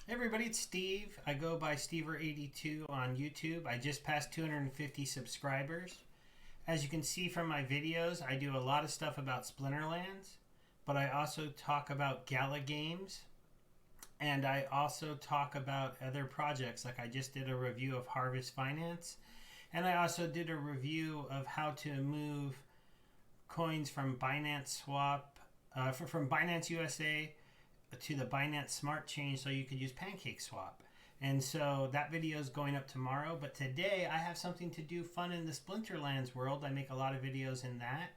Hey everybody, it's Steve. I go by Stever82 on YouTube. I just passed 250 subscribers. As you can see from my videos, I do a lot of stuff about Splinterlands, but I also talk about Gala Games, and I also talk about other projects. Like I just did a review of Harvest Finance, and I also did a review of how to move coins from Binance Swap, from Binance USA to the Binance Smart Chain so you could use Pancake Swap. And so that video is going up tomorrow. But today I have something to do fun in the Splinterlands world. I make a lot of videos in that.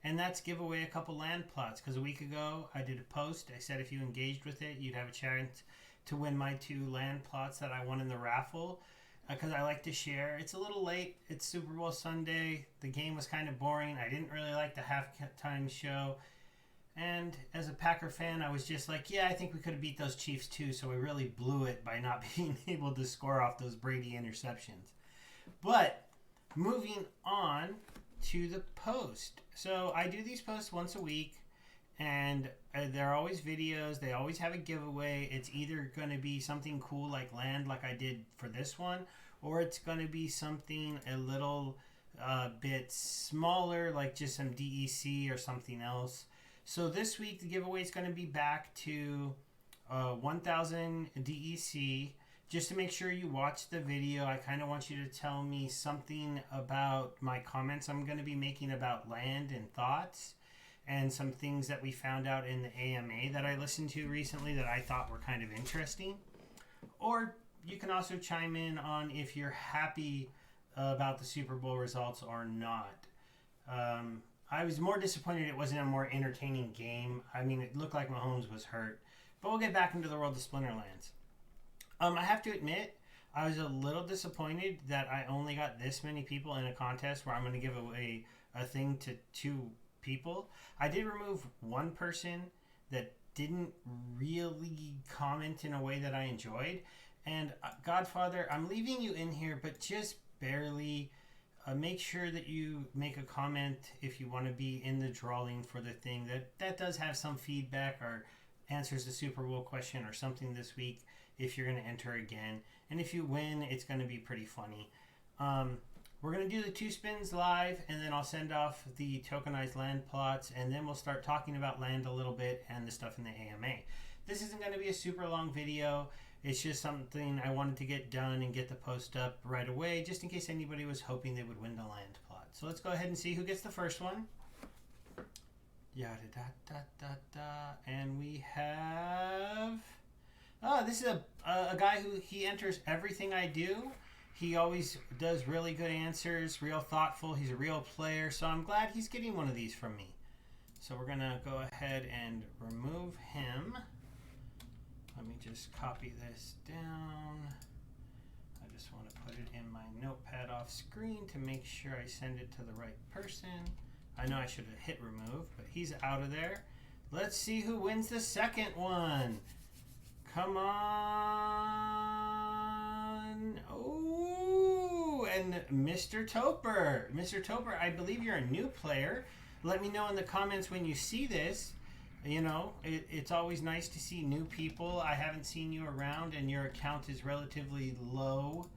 And that's give away a couple land plots. Because a week ago I did a post. I said if you engaged with it, you'd have a chance to win my 2 land plots that I won in the raffle. Because I like to share. It's a little late. It's Super Bowl Sunday. The game was kind of boring. I didn't really like the halftime show. And as a Packer fan, I was just like, yeah, I think we could have beat those Chiefs too. So we really blew it by not being able to score off those Brady interceptions. But moving on to the post. So I do these posts once a week, and they're always videos. They always have a giveaway. It's either going to be something cool like land, like I did for this one, or it's going to be something a little bit smaller, like just some DEC or something else. So this week the giveaway is going to be back to 1,000 DEC. Just to make sure you watch the video, I kind of want you to tell me something about my comments I'm going to be making about land and thoughts, and some things that we found out in the AMA that I listened to recently that I thought were kind of interesting. Or you can also chime in on if you're happy about the Super Bowl results or not. I was more disappointed it wasn't a more entertaining game. I mean, it looked like Mahomes was hurt. But we'll get back into the world of Splinterlands. I have to admit, I was a little disappointed that I only got this many people in a contest where I'm going to give away a thing to 2 people. I did remove one person that didn't really comment in a way that I enjoyed. And Godfather, I'm leaving you in here, but just barely. Make sure that you make a comment if you want to be in the drawing for the thing that does have some feedback or answers the Super Bowl question or something this week if you're going to enter again. And if you win, it's going to be pretty funny. We're going to do the 2 spins live, and then I'll send off the tokenized land plots, and then we'll start talking about land a little bit and the stuff in the AMA. This isn't going to be a super long video. It's just something I wanted to get done and get the post up right away, just in case anybody was hoping they would win the land plot. So let's go ahead and see who gets the first one. Yada da da da da. And we have... Oh, this is a guy who he enters everything I do. He always does really good answers, real thoughtful. He's a real player, so I'm glad he's getting one of these from me. So we're going to go ahead and remove him. Let me just copy this down. I just want to put it in my notepad off screen to make sure I send it to the right person. I know I should have hit remove, but he's out of there. Let's see who wins the second one. Come on. Oh, and Mr. Topper. Mr. Topper, I believe you're a new player. Let me know in the comments when you see this. You know, it's always nice to see new people. I haven't seen you around, and your account is relatively low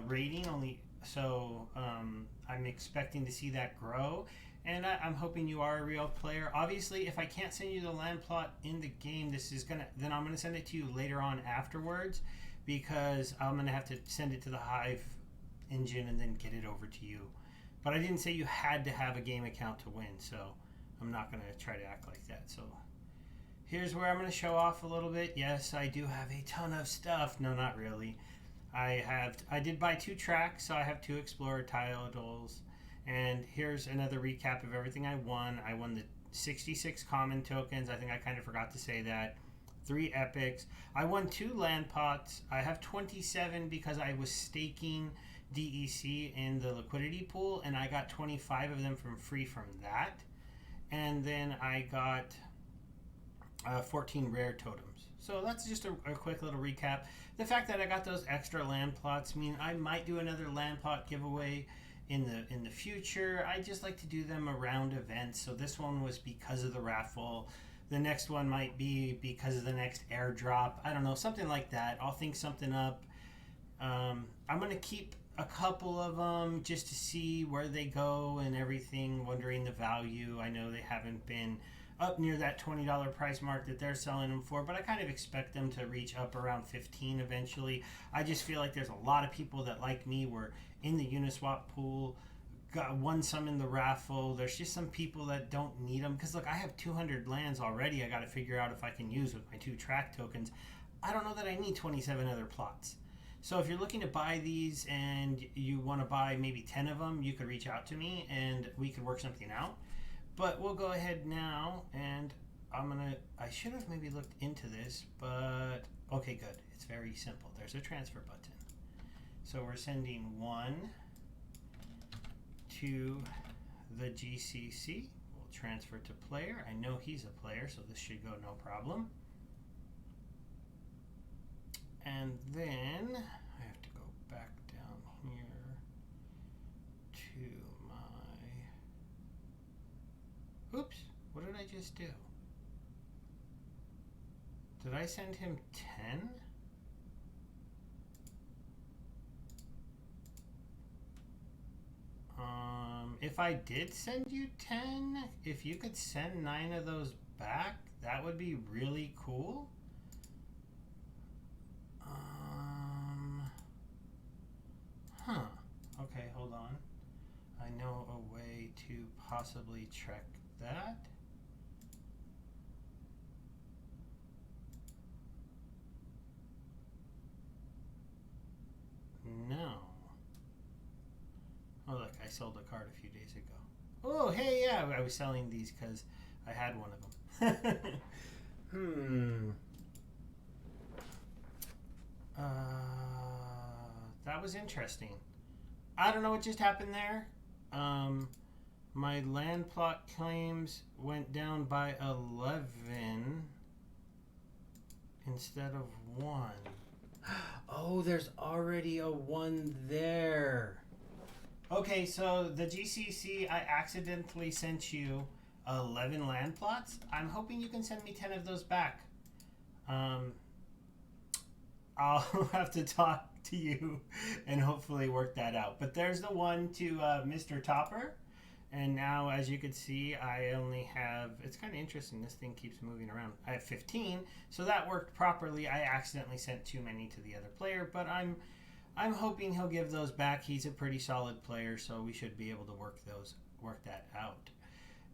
rating. So I'm expecting to see that grow, and I'm hoping you are a real player. Obviously, if I can't send you the land plot in the game, then I'm gonna send it to you later on afterwards, because I'm gonna have to send it to the Hive engine and then get it over to you. But I didn't say you had to have a game account to win, so I'm not going to try to act like that. So here's where I'm going to show off a little bit. Yes, I do have a ton of stuff. No, not really. I did buy 2 tracks, so I have 2 Explorer titles. And here's another recap of everything I won. I won the 66 common tokens. I think I kind of forgot to say that. 3 epics. I won 2 land pots. I have 27 because I was staking DEC in the liquidity pool, and I got 25 of them free from that. And then I got 14 rare totems. So that's just a quick little recap. The fact that I got those extra land plots mean I might do another land plot giveaway in the future. I just like to do them around events. So this one was because of the raffle. The next one might be because of the next airdrop. I don't know, something like that. I'll think something up. I'm going to keep a couple of them just to see where they go and everything, wondering the value. I know they haven't been up near that $20 price mark that they're selling them for, but I kind of expect them to reach up around 15 eventually. I just feel like there's a lot of people that, like me, were in the Uniswap pool, won some in the raffle. There's just some people that don't need them because, look, I have 200 lands already. I got to figure out if I can use with my 2 track tokens. I don't know that I need 27 other plots. So if you're looking to buy these and you want to buy maybe 10 of them, you could reach out to me and we could work something out. But we'll go ahead now, and I should have maybe looked into this, but okay, good. It's very simple. There's a transfer button. So we're sending 1 to the GCC. We'll transfer to player. I know he's a player, so this should go no problem. And then I have to go back down here to my... Oops, what did I just do? Did I send him 10? If I did send you 10, if you could send 9 of those back, that would be really cool. Okay, hold on. I know a way to possibly check that. No. Oh, look, I sold a card a few days ago. Oh, hey, yeah, I was selling these because I had one of them. That was interesting. I don't know what just happened there. My land plot claims went down by 11 instead of 1. Oh, there's already a 1 there. Okay, so the GCC, I accidentally sent you 11 land plots. I'm hoping you can send me 10 of those back. I'll have to talk to you and hopefully work that out. But there's the 1 to Mr. Topper. And now, as you can see, I only have... It's kind of interesting. This thing keeps moving around. I have 15. So that worked properly. I accidentally sent too many to the other player. But I'm hoping he'll give those back. He's a pretty solid player. So we should be able to work that out.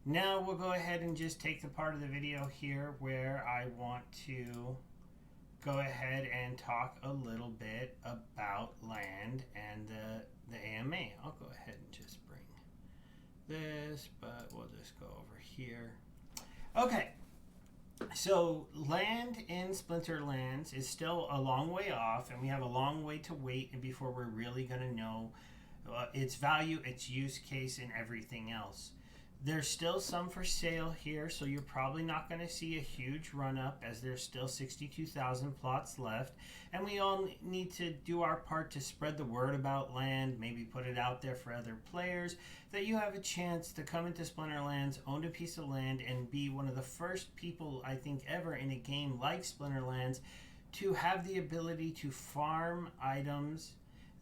Now we'll go ahead and just take the part of the video here where I want to go ahead and talk a little bit about land and the AMA. I'll go ahead and just bring this, but we'll just go over here. Okay, so land in Splinterlands is still a long way off, and we have a long way to wait before we're really going to know its value, its use case, and everything else. There's still some for sale here, so you're probably not going to see a huge run up as there's still 62,000 plots left. And we all need to do our part to spread the word about land, maybe put it out there for other players, that you have a chance to come into Splinterlands, own a piece of land, and be one of the first people, I think, ever in a game like Splinterlands to have the ability to farm items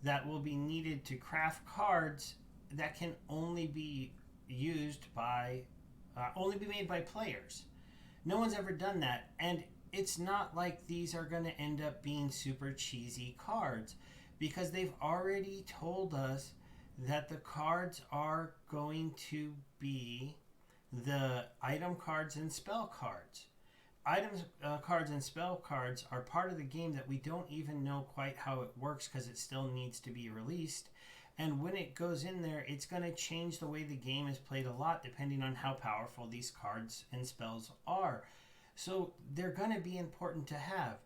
that will be needed to craft cards that can only be made by players. No one's ever done that, and it's not like these are going to end up being super cheesy cards, because they've already told us that the cards are going to be the item cards and spell cards. Items cards and spell cards are part of the game that we don't even know quite how it works because it still needs to be released. And when it goes in there, it's going to change the way the game is played a lot depending on how powerful these cards and spells are. So they're going to be important to have.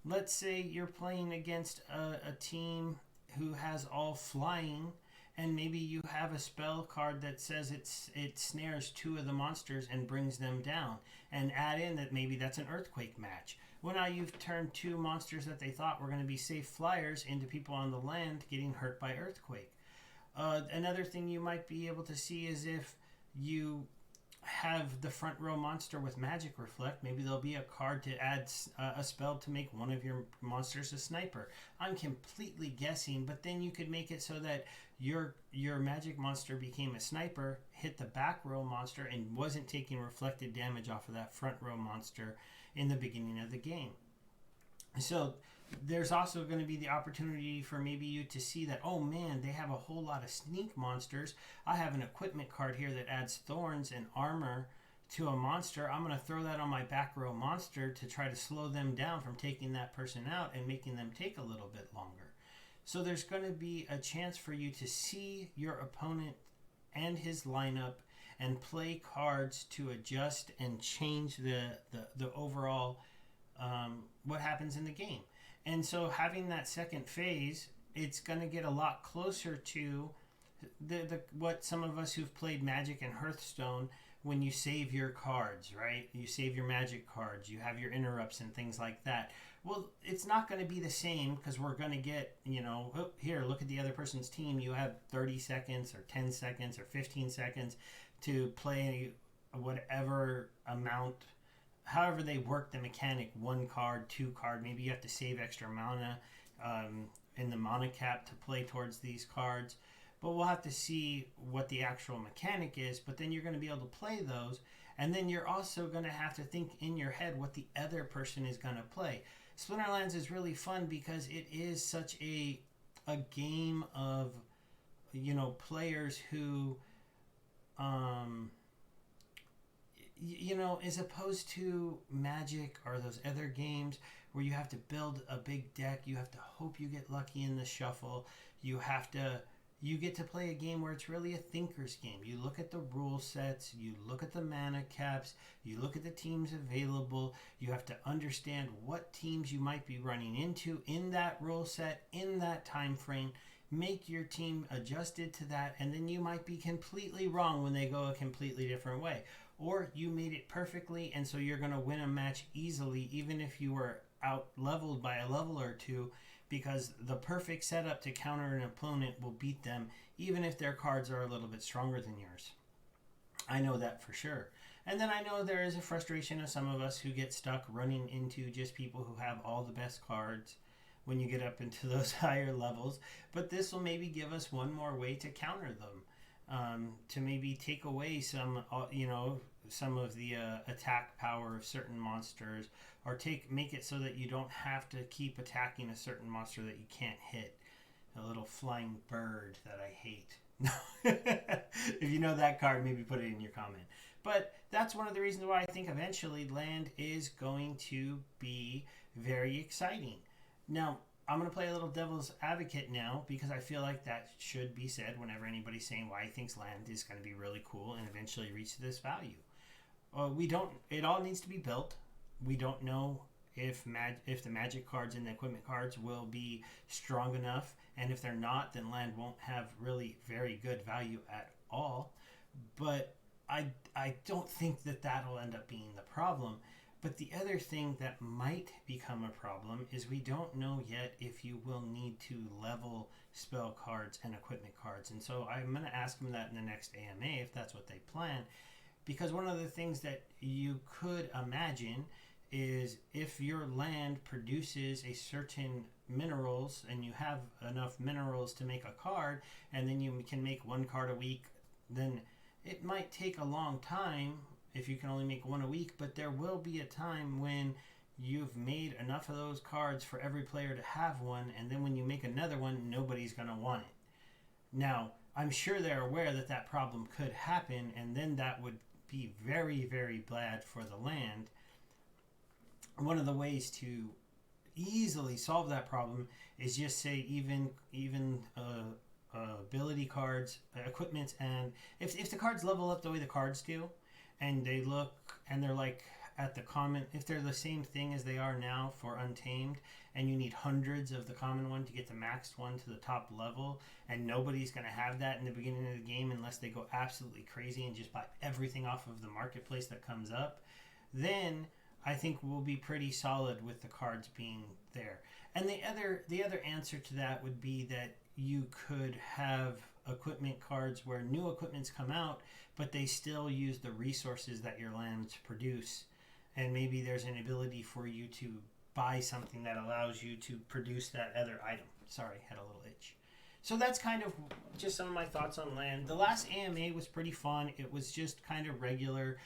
Let's say you're playing against a team who has all flying, and maybe you have a spell card that says it snares 2 of the monsters and brings them down. And add in that maybe that's an earthquake match. Well, now you've turned 2 monsters that they thought were going to be safe flyers into people on the land getting hurt by earthquake. Another thing you might be able to see is if you have the front row monster with magic reflect. Maybe there'll be a card to add a spell to make one of your monsters a sniper. I'm completely guessing, but then you could make it so that your magic monster became a sniper, hit the back row monster, and wasn't taking reflected damage off of that front row monster in the beginning of the game. So there's also going to be the opportunity for maybe you to see that, oh man, they have a whole lot of sneak monsters. I have an equipment card here that adds thorns and armor to a monster. I'm going to throw that on my back row monster to try to slow them down from taking that person out and making them take a little bit longer. So there's going to be a chance for you to see your opponent and his lineup and play cards to adjust and change the overall what happens in the game. And so having that second phase, it's going to get a lot closer to the what some of us who've played Magic and Hearthstone, when you save your cards, right? You save your Magic cards, you have your interrupts and things like that. Well, it's not going to be the same because we're going to get, oh, here, look at the other person's team. You have 30 seconds or 10 seconds or 15 seconds to play whatever amount, however they work the mechanic, 1 card, 2 card, maybe you have to save extra mana in the mana cap to play towards these cards. But we'll have to see what the actual mechanic is, but then you're going to be able to play those, and then you're also going to have to think in your head what the other person is going to play. Splinterlands is really fun because it is such a game of, players who as opposed to Magic or those other games where you have to build a big deck, you have to hope you get lucky in the shuffle, you get to play a game where it's really a thinker's game. You look at the rule sets, you look at the mana caps, you look at the teams available, you have to understand what teams you might be running into in that rule set, in that time frame, make your team adjusted to that, and then you might be completely wrong when they go a completely different way. Or you made it perfectly, and so you're going to win a match easily, even if you were out leveled by a level or two, because the perfect setup to counter an opponent will beat them, even if their cards are a little bit stronger than yours. I know that for sure. And then I know there is a frustration of some of us who get stuck running into just people who have all the best cards when you get up into those higher levels. But this will maybe give us one more way to counter them. To maybe take away some of the attack power of certain monsters, or make it so that you don't have to keep attacking a certain monster that you can't hit. A little flying bird that I hate. If you know that card, maybe put it in your comment. But that's one of the reasons why I think eventually land is going to be very exciting. Now, I'm going to play a little devil's advocate now, because I feel like that should be said whenever anybody's saying why he thinks land is going to be really cool and eventually reach this value. It all needs to be built. We don't know if the magic cards and the equipment cards will be strong enough, and if they're not, then land won't have really very good value at all. But I don't think that that'll end up being the problem. But the other thing that might become a problem is we don't know yet if you will need to level spell cards and equipment cards. And so I'm going to ask them that in the next AMA if that's what they plan. Because one of the things that you could imagine is if your land produces a certain minerals and you have enough minerals to make a card, and then you can make 1 card a week, then it might take a long time if you can only make 1 a week, but there will be a time when you've made enough of those cards for every player to have one, and then when you make another one, nobody's going to want it. Now, I'm sure they're aware that that problem could happen, and then that would be very, very bad for the land. One of the ways to easily solve that problem is just say even ability cards, equipment, and if the cards level up the way the cards do, and they look and they're like at the common, if they're the same thing as they are now for Untamed, and you need hundreds of the common one to get the maxed one to the top level, and nobody's going to have that in the beginning of the game unless they go absolutely crazy and just buy everything off of the marketplace that comes up, then I think we'll be pretty solid with the cards being there. And the other answer to that would be that you could have equipment cards where new equipments come out, but they still use the resources that your lands produce. And maybe there's an ability for you to buy something that allows you to produce that other item. Sorry, had a little itch. So that's kind of just some of my thoughts on land. The last AMA was pretty fun. It was just kind of regular.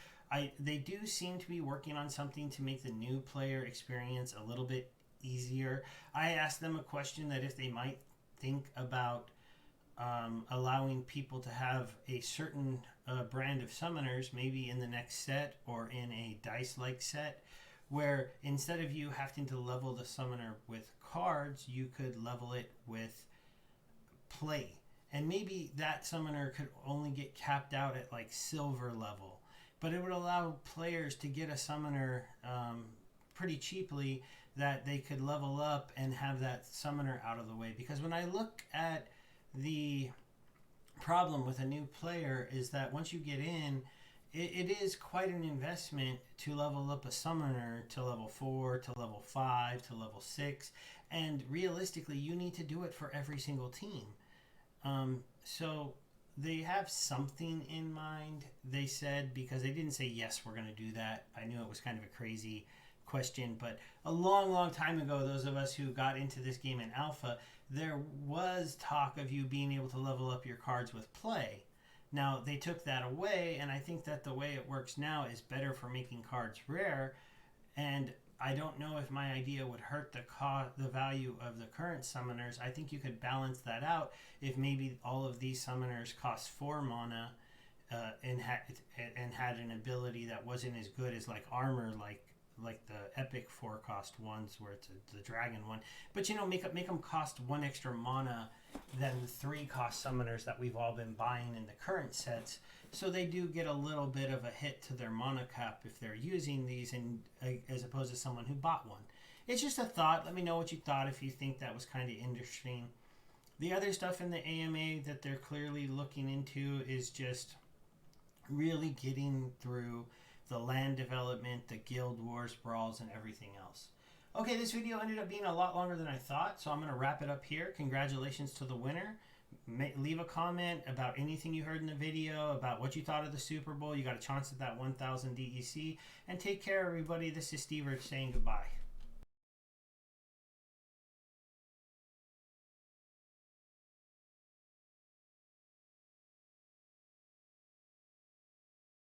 They do seem to be working on something to make the new player experience a little bit easier. I asked them a question that if they might think about allowing people to have a certain brand of summoners, maybe in the next set or in a dice-like set, where instead of you having to level the summoner with cards, you could level it with play. And maybe that summoner could only get capped out at like silver level, but it would allow players to get a summoner pretty cheaply that they could level up and have that summoner out of the way. Because when I look at the problem with a new player is that once you get in, it is quite an investment to level up a summoner to level 4, to level 5, to level 6, and realistically you need to do it for every single team. So they have something in mind, they said, because they didn't say yes, we're going to do that. I knew it was kind of a crazy question, but a long time ago, those of us who got into this game in alpha, there was talk of you being able to level up your cards with play. Now they took that away, and I think that the way it works now is better for making cards rare, and I don't know if my idea would hurt the value of the current summoners. I think you could balance that out if maybe all of these summoners cost 4 mana and had an ability that wasn't as good as like armor, like the epic 4 cost ones where it's the dragon one, but make them cost 1 extra mana than the 3 cost summoners that we've all been buying in the current sets, so they do get a little bit of a hit to their mana cap if they're using these, and as opposed to someone who bought one. It's just a thought. Let me know what you thought, if you think that was kind of interesting. The other stuff in the AMA that they're clearly looking into is just really getting through the land development, the guild wars, brawls, and everything else. Okay, this video ended up being a lot longer than I thought, so I'm going to wrap it up here. Congratulations to the winner. Leave a comment about anything you heard in the video, about what you thought of the Super Bowl. You got a chance at that 1,000 DEC. And take care, everybody. This is Steve saying goodbye.